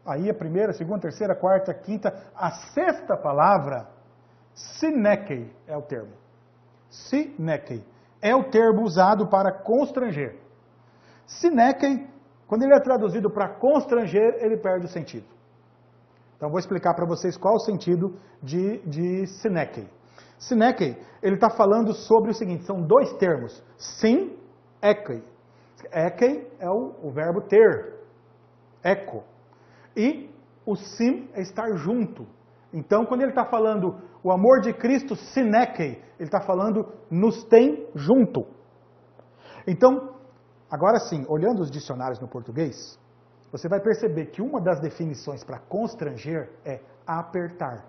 Aí a primeira, segunda, terceira, quarta, quinta, a sexta palavra, synekei é o termo. Synekei é o termo usado para constranger. Synekei, quando ele é traduzido para constranger, ele perde o sentido. Então vou explicar para vocês qual é o sentido de synekei. Synekei, ele está falando sobre o seguinte, são dois termos, sim, ekei. Ekei é o verbo ter, eco. E o sim é estar junto. Então, quando ele está falando o amor de Cristo, synekei, ele está falando nos tem junto. Então, agora sim, olhando os dicionários no português, você vai perceber que uma das definições para constranger é apertar.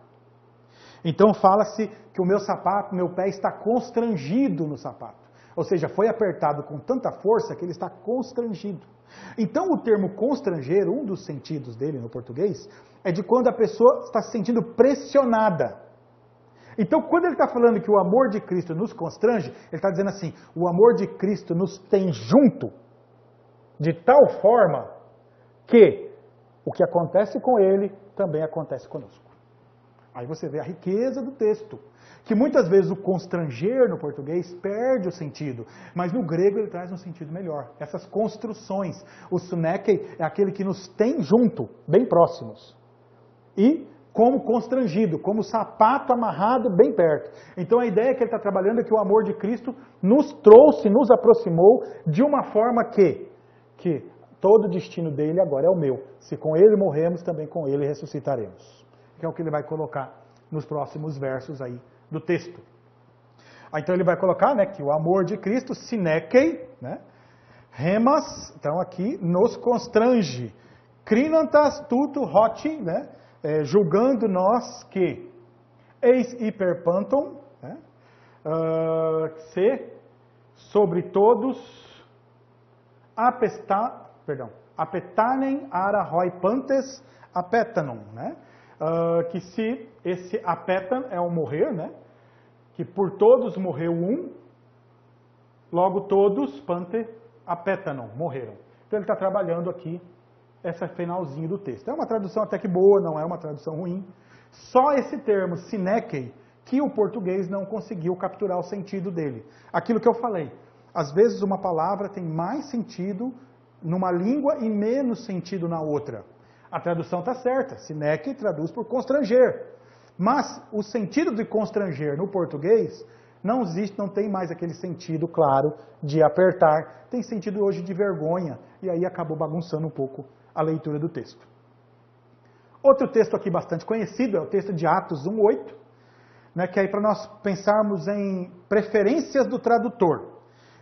Então fala-se que o meu sapato, meu pé está constrangido no sapato. Ou seja, foi apertado com tanta força que ele está constrangido. Então o termo constranger, um dos sentidos dele no português, é de quando a pessoa está se sentindo pressionada. Então quando ele está falando que o amor de Cristo nos constrange, ele está dizendo assim, o amor de Cristo nos tem junto, de tal forma que o que acontece com ele também acontece conosco. Aí você vê a riqueza do texto, que muitas vezes o constranger no português perde o sentido, mas no grego ele traz um sentido melhor. Essas construções, o sunekei é aquele que nos tem junto, bem próximos, e como constrangido, como sapato amarrado bem perto. Então a ideia que ele está trabalhando é que o amor de Cristo nos trouxe, nos aproximou de uma forma que todo o destino dele agora é o meu. Se com ele morremos, também com ele ressuscitaremos. Que é o que ele vai colocar nos próximos versos aí do texto. Então ele vai colocar, né, que o amor de Cristo, synekei, né, remas, então aqui, nos constrange. Crinantas tuto hoti, né, julgando nós que eis hiperpanton, né, se sobre todos apetanem ara hoi pantes apetanon, né? Que se esse apetan é o morrer, né? Que por todos morreu um, logo todos pante apetanon, morreram. Então ele está trabalhando aqui esse finalzinho do texto. É uma tradução até que boa, não é uma tradução ruim. Só esse termo, synekei, que o português não conseguiu capturar o sentido dele. Aquilo que eu falei, às vezes uma palavra tem mais sentido numa língua e menos sentido na outra. A tradução está certa, synekei traduz por constranger. Mas o sentido de constranger no português não existe, não tem mais aquele sentido claro de apertar. Tem sentido hoje de vergonha, e aí acabou bagunçando um pouco a leitura do texto. Outro texto aqui bastante conhecido é o texto de Atos 1:8, né, que é para nós pensarmos em preferências do tradutor.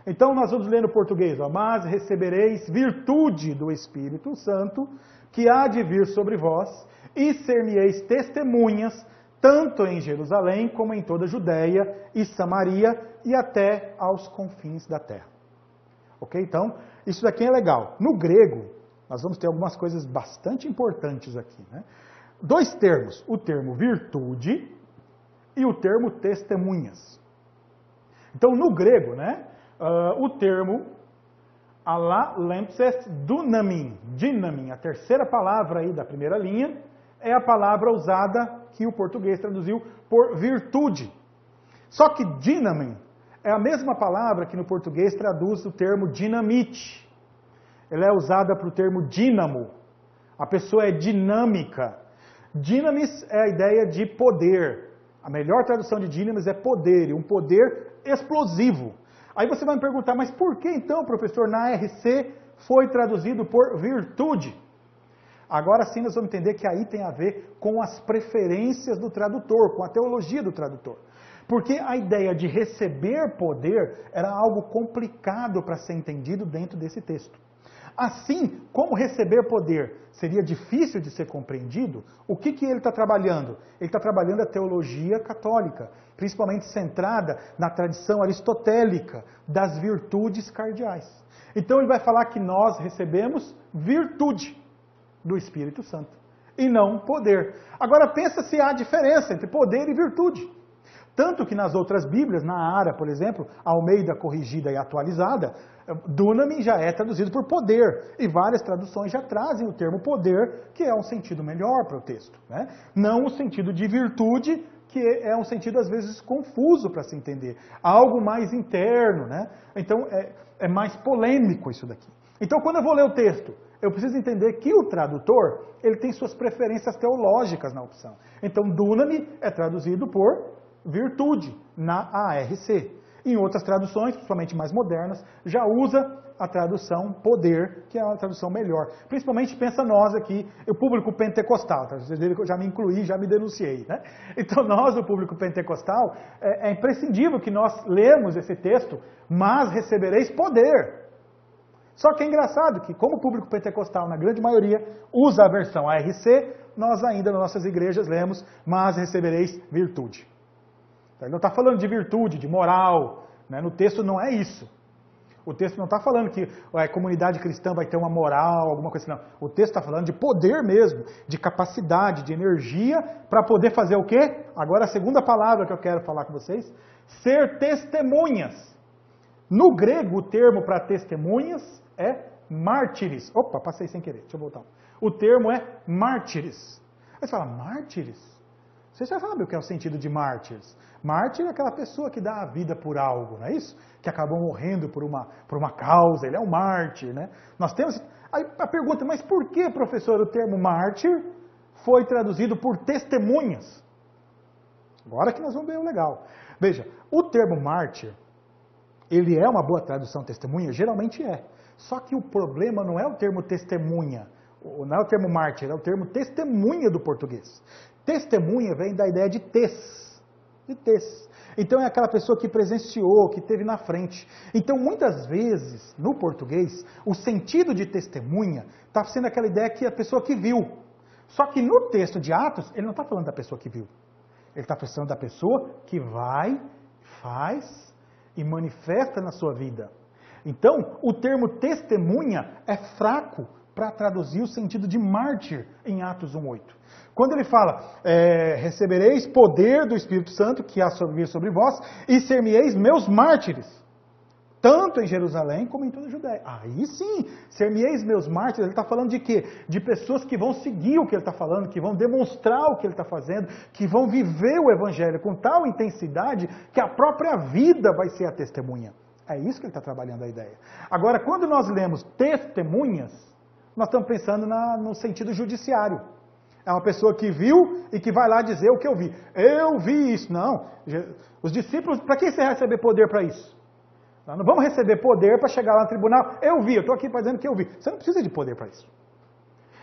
Então nós vamos ler no português, ó, mas recebereis virtude do Espírito Santo, que há de vir sobre vós, e ser-me-eis testemunhas, tanto em Jerusalém, como em toda a Judéia e Samaria, e até aos confins da terra. Ok? Então, isso daqui é legal. No grego, nós vamos ter algumas coisas bastante importantes aqui, né? Dois termos, o termo virtude e o termo testemunhas. Então, no grego, né, o termo ala lempses dunamin, dinamin, a terceira palavra aí da primeira linha, é a palavra usada que o português traduziu por virtude. Só que dinamin é a mesma palavra que no português traduz o termo dinamite. Ela é usada para o termo dínamo. A pessoa é dinâmica. Dinamis é a ideia de poder. A melhor tradução de dinamis é poder, e um poder explosivo. Aí você vai me perguntar, mas por que então, professor, na RC foi traduzido por virtude? Agora sim nós vamos entender que aí tem a ver com as preferências do tradutor, com a teologia do tradutor. Porque a ideia de receber poder era algo complicado para ser entendido dentro desse texto. Assim, como receber poder seria difícil de ser compreendido, o que ele está trabalhando? Ele está trabalhando a teologia católica, principalmente centrada na tradição aristotélica das virtudes cardeais. Então ele vai falar que nós recebemos virtude do Espírito Santo, e não poder. Agora pensa se há diferença entre poder e virtude. Tanto que nas outras Bíblias, na Ara, por exemplo, Almeida corrigida e atualizada, Dunami já é traduzido por poder, e várias traduções já trazem o termo poder, que é um sentido melhor para o texto, né? Não o sentido de virtude, que é um sentido às vezes confuso para se entender, algo mais interno, né? Então é mais polêmico isso daqui. Então quando eu vou ler o texto, eu preciso entender que o tradutor, ele tem suas preferências teológicas na opção. Então Dunami é traduzido por virtude na ARC. Em outras traduções, principalmente mais modernas, já usa a tradução poder, que é uma tradução melhor. Principalmente pensa nós aqui, o público pentecostal. Tá? Vocês viram que eu já me incluí, já me denunciei. Né? Então nós, o público pentecostal, é imprescindível que nós lemos esse texto, mas recebereis poder. Só que é engraçado que, como o público pentecostal, na grande maioria, usa a versão ARC, nós ainda nas nossas igrejas lemos, mas recebereis virtude. Ele não está falando de virtude, de moral, né? No texto não é isso. O texto não está falando que a comunidade cristã vai ter uma moral, alguma coisa assim, não. O texto está falando de poder mesmo, de capacidade, de energia, para poder fazer o quê? Agora a segunda palavra que eu quero falar com vocês, ser testemunhas. No grego, o termo para testemunhas é mártires. Opa, passei sem querer, deixa eu voltar. O termo é mártires. Aí você fala, mártires? Você já sabe o que é o sentido de mártires. Mártir é aquela pessoa que dá a vida por algo, não é isso? Que acabou morrendo por uma causa, ele é um mártir, né? Nós temos... Aí a pergunta, mas por que, professor, o termo mártir foi traduzido por testemunhas? Agora que nós vamos ver o legal. Veja, o termo mártir, ele é uma boa tradução testemunha? Geralmente é. Só que o problema não é o termo testemunha, não é o termo mártir, é o termo testemunha do português. Testemunha vem da ideia de tes. Então é aquela pessoa que presenciou, que esteve na frente. Então muitas vezes, no português, o sentido de testemunha está sendo aquela ideia que é a pessoa que viu. Só que no texto de Atos, ele não está falando da pessoa que viu. Ele está falando da pessoa que vai, faz e manifesta na sua vida. Então, o termo testemunha é fraco para traduzir o sentido de mártir em Atos 1:8. Quando ele fala, recebereis poder do Espírito Santo, que há vir sobre vós, e ser-me-eis meus mártires, tanto em Jerusalém como em toda a Judéia. Aí sim, ser-me-eis meus mártires, ele está falando de quê? De pessoas que vão seguir o que ele está falando, que vão demonstrar o que ele está fazendo, que vão viver o Evangelho com tal intensidade que a própria vida vai ser a testemunha. É isso que ele está trabalhando a ideia. Agora, quando nós lemos testemunhas, nós estamos pensando no sentido judiciário. É uma pessoa que viu e que vai lá dizer o que eu vi. Eu vi isso. Não. Os discípulos, para que você receber poder para isso? Nós não vamos receber poder para chegar lá no tribunal. Eu vi, eu estou aqui dizendo que eu vi. Você não precisa de poder para isso.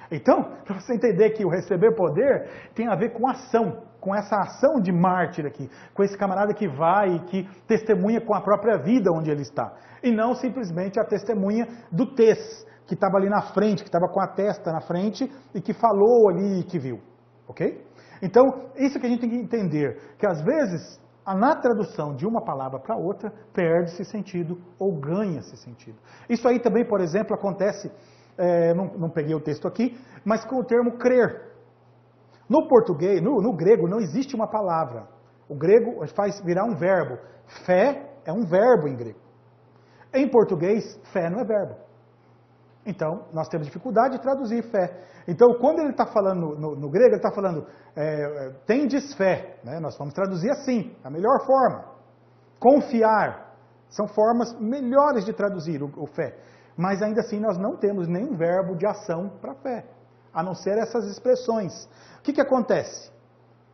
Então, para você entender que o receber poder tem a ver com ação, com essa ação de mártir aqui, com esse camarada que vai e que testemunha com a própria vida onde ele está. E não simplesmente a testemunha do tes, que estava ali na frente, que estava com a testa na frente e que falou ali e que viu. Ok? Então, isso que a gente tem que entender, que às vezes, na tradução de uma palavra para outra, perde-se sentido ou ganha-se sentido. Isso aí também, por exemplo, acontece, não peguei o texto aqui, mas com o termo crer. No português, no grego, não existe uma palavra. O grego faz virar um verbo. Fé é um verbo em grego. Em português, fé não é verbo. Então, nós temos dificuldade de traduzir fé. Então, quando ele está falando no grego, ele está falando, tendes fé. Né? Nós vamos traduzir assim, a melhor forma. Confiar. São formas melhores de traduzir o fé. Mas ainda assim, nós não temos nenhum verbo de ação para fé. A não ser essas expressões. O que acontece?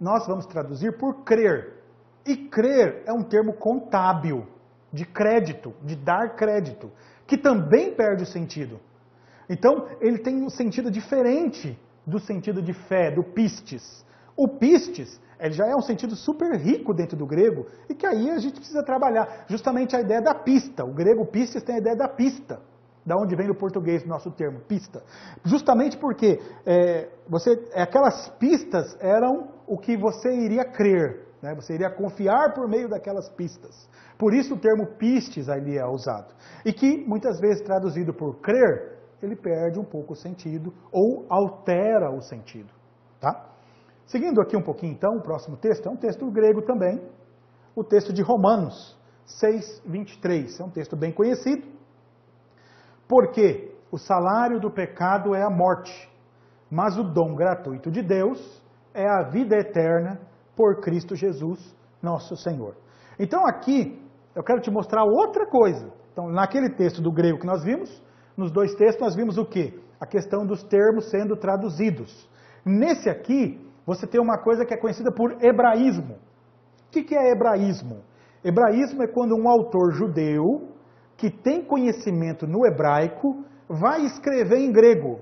Nós vamos traduzir por crer. E crer é um termo contábil de crédito, de dar crédito, que também perde o sentido. Então, ele tem um sentido diferente do sentido de fé, do pistes. O pistes, ele já é um sentido super rico dentro do grego, e que aí a gente precisa trabalhar justamente a ideia da pista. O grego pistes tem a ideia da pista, da onde vem no português o nosso termo, pista. Justamente porque aquelas pistas eram o que você iria crer, né? Você iria confiar por meio daquelas pistas. Por isso o termo pistes ali é usado. E que, muitas vezes, traduzido por crer, ele perde um pouco o sentido, ou altera o sentido. Tá? Seguindo aqui um pouquinho, então, o próximo texto é um texto grego também, o texto de Romanos 6:23. É um texto bem conhecido. Porque o salário do pecado é a morte, mas o dom gratuito de Deus é a vida eterna por Cristo Jesus, nosso Senhor. Então aqui, eu quero te mostrar outra coisa. Então, naquele texto do grego que nós vimos, nos dois textos nós vimos o quê? A questão dos termos sendo traduzidos. Nesse aqui, você tem uma coisa que é conhecida por hebraísmo. O que é hebraísmo? Hebraísmo é quando um autor judeu, que tem conhecimento no hebraico, vai escrever em grego.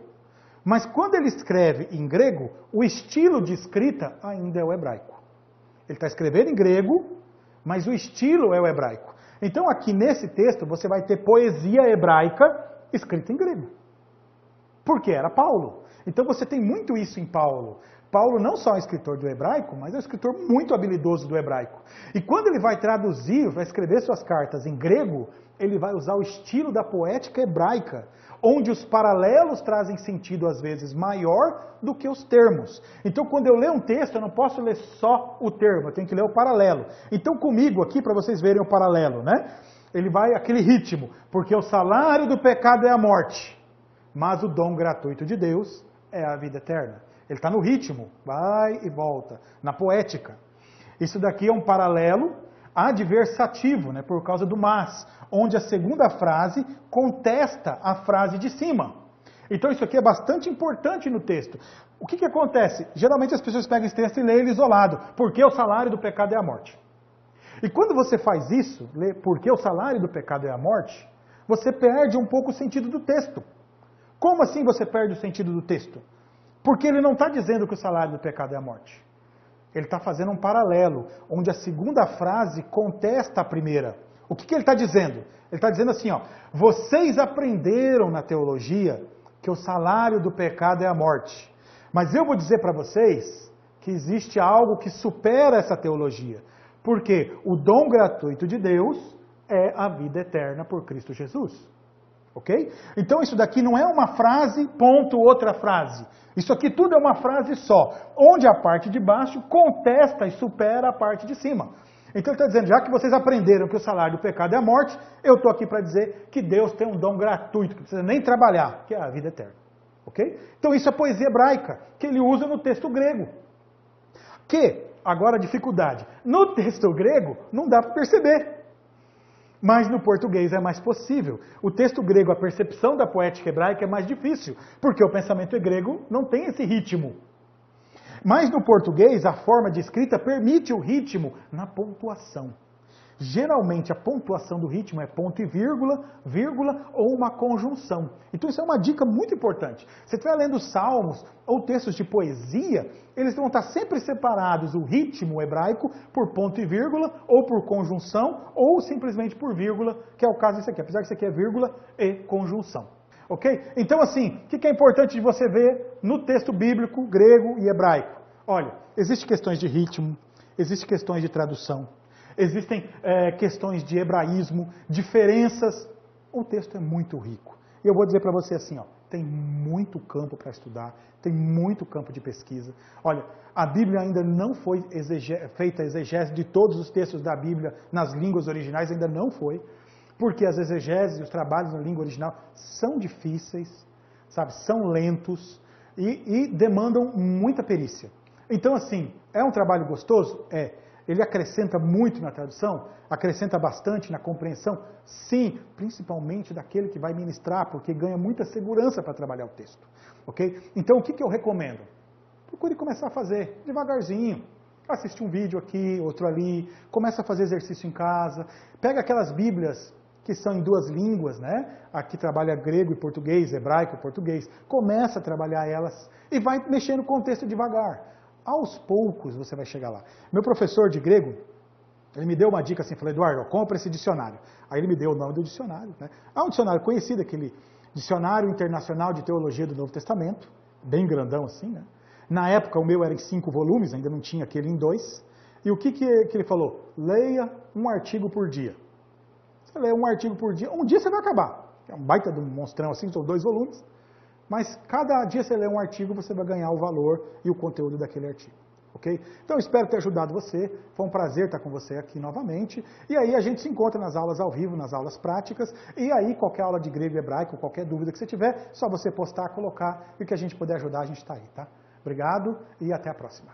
Mas quando ele escreve em grego, o estilo de escrita ainda é o hebraico. Ele está escrevendo em grego, mas o estilo é o hebraico. Então aqui nesse texto você vai ter poesia hebraica escrita em grego. Porque era Paulo. Então você tem muito isso em Paulo. Paulo não só é um escritor do hebraico, mas é um escritor muito habilidoso do hebraico. E quando ele vai traduzir, vai escrever suas cartas em grego, ele vai usar o estilo da poética hebraica, onde os paralelos trazem sentido às vezes maior do que os termos. Então quando eu leio um texto, eu não posso ler só o termo, eu tenho que ler o paralelo. Então comigo aqui, para vocês verem o paralelo, né? Ele vai aquele ritmo, porque o salário do pecado é a morte, mas o dom gratuito de Deus é a vida eterna. Ele está no ritmo, vai e volta, na poética. Isso daqui é um paralelo adversativo, né, por causa do mas, onde a segunda frase contesta a frase de cima. Então isso aqui é bastante importante no texto. O que acontece? Geralmente as pessoas pegam esse texto e leem ele isolado, porque o salário do pecado é a morte. E quando você faz isso, lê porque o salário do pecado é a morte, você perde um pouco o sentido do texto. Como assim você perde o sentido do texto? Porque ele não está dizendo que o salário do pecado é a morte. Ele está fazendo um paralelo, onde a segunda frase contesta a primeira. O que ele está dizendo? Ele está dizendo assim, ó, vocês aprenderam na teologia que o salário do pecado é a morte. Mas eu vou dizer para vocês que existe algo que supera essa teologia. Porque o dom gratuito de Deus é a vida eterna por Cristo Jesus. Ok? Então isso daqui não é uma frase, ponto, outra frase. Isso aqui tudo é uma frase só, onde a parte de baixo contesta e supera a parte de cima. Então ele está dizendo, já que vocês aprenderam que o salário do pecado é a morte, eu estou aqui para dizer que Deus tem um dom gratuito, que não precisa nem trabalhar, que é a vida eterna. Ok? Então isso é poesia hebraica, que ele usa no texto grego. Que, agora a dificuldade, no texto grego não dá para perceber. Mas no português é mais possível. O texto grego, a percepção da poética hebraica é mais difícil, porque o pensamento grego não tem esse ritmo. Mas no português, a forma de escrita permite o ritmo na pontuação. Geralmente a pontuação do ritmo é ponto e vírgula, vírgula ou uma conjunção. Então isso é uma dica muito importante. Se você estiver lendo salmos ou textos de poesia, eles vão estar sempre separados, o ritmo hebraico, por ponto e vírgula, ou por conjunção, ou simplesmente por vírgula, que é o caso desse aqui, apesar que isso aqui é vírgula e conjunção. Ok? Então assim, o que é importante de você ver no texto bíblico, grego e hebraico? Olha, existem questões de ritmo, existem questões de tradução, existem questões de hebraísmo, diferenças. O texto é muito rico. E eu vou dizer para você assim, ó, tem muito campo para estudar, tem muito campo de pesquisa. Olha, a Bíblia ainda não foi feita exegese de todos os textos da Bíblia nas línguas originais, ainda não foi, porque as exegeses e os trabalhos na língua original são difíceis, sabe, são lentos e demandam muita perícia. Então, assim, é um trabalho gostoso? É. Ele acrescenta muito na tradução? Acrescenta bastante na compreensão? Sim, principalmente daquele que vai ministrar, porque ganha muita segurança para trabalhar o texto. Ok? Então, o que eu recomendo? Procure começar a fazer devagarzinho. Assiste um vídeo aqui, outro ali, começa a fazer exercício em casa, pega aquelas bíblias que são em duas línguas, né? Aqui trabalha grego e português, hebraico e português. Começa a trabalhar elas e vai mexendo no contexto devagar. Aos poucos você vai chegar lá. Meu professor de grego, ele me deu uma dica assim, falou, Eduardo, compra esse dicionário. Aí ele me deu o nome do dicionário, né? Há um dicionário conhecido, aquele Dicionário Internacional de Teologia do Novo Testamento, bem grandão assim, né? Na época o meu era em 5 volumes, ainda não tinha aquele em 2. E o que ele falou? Leia um artigo por dia. Você lê um artigo por dia, um dia você vai acabar. É um baita de um monstrão assim, são 2 volumes. Mas cada dia você lê um artigo, você vai ganhar o valor e o conteúdo daquele artigo. Ok? Então, espero ter ajudado você. Foi um prazer estar com você aqui novamente. E aí a gente se encontra nas aulas ao vivo, nas aulas práticas. E aí, qualquer aula de grego e hebraico, qualquer dúvida que você tiver, só você postar, colocar. E o que a gente puder ajudar, a gente está aí, tá? Obrigado e até a próxima.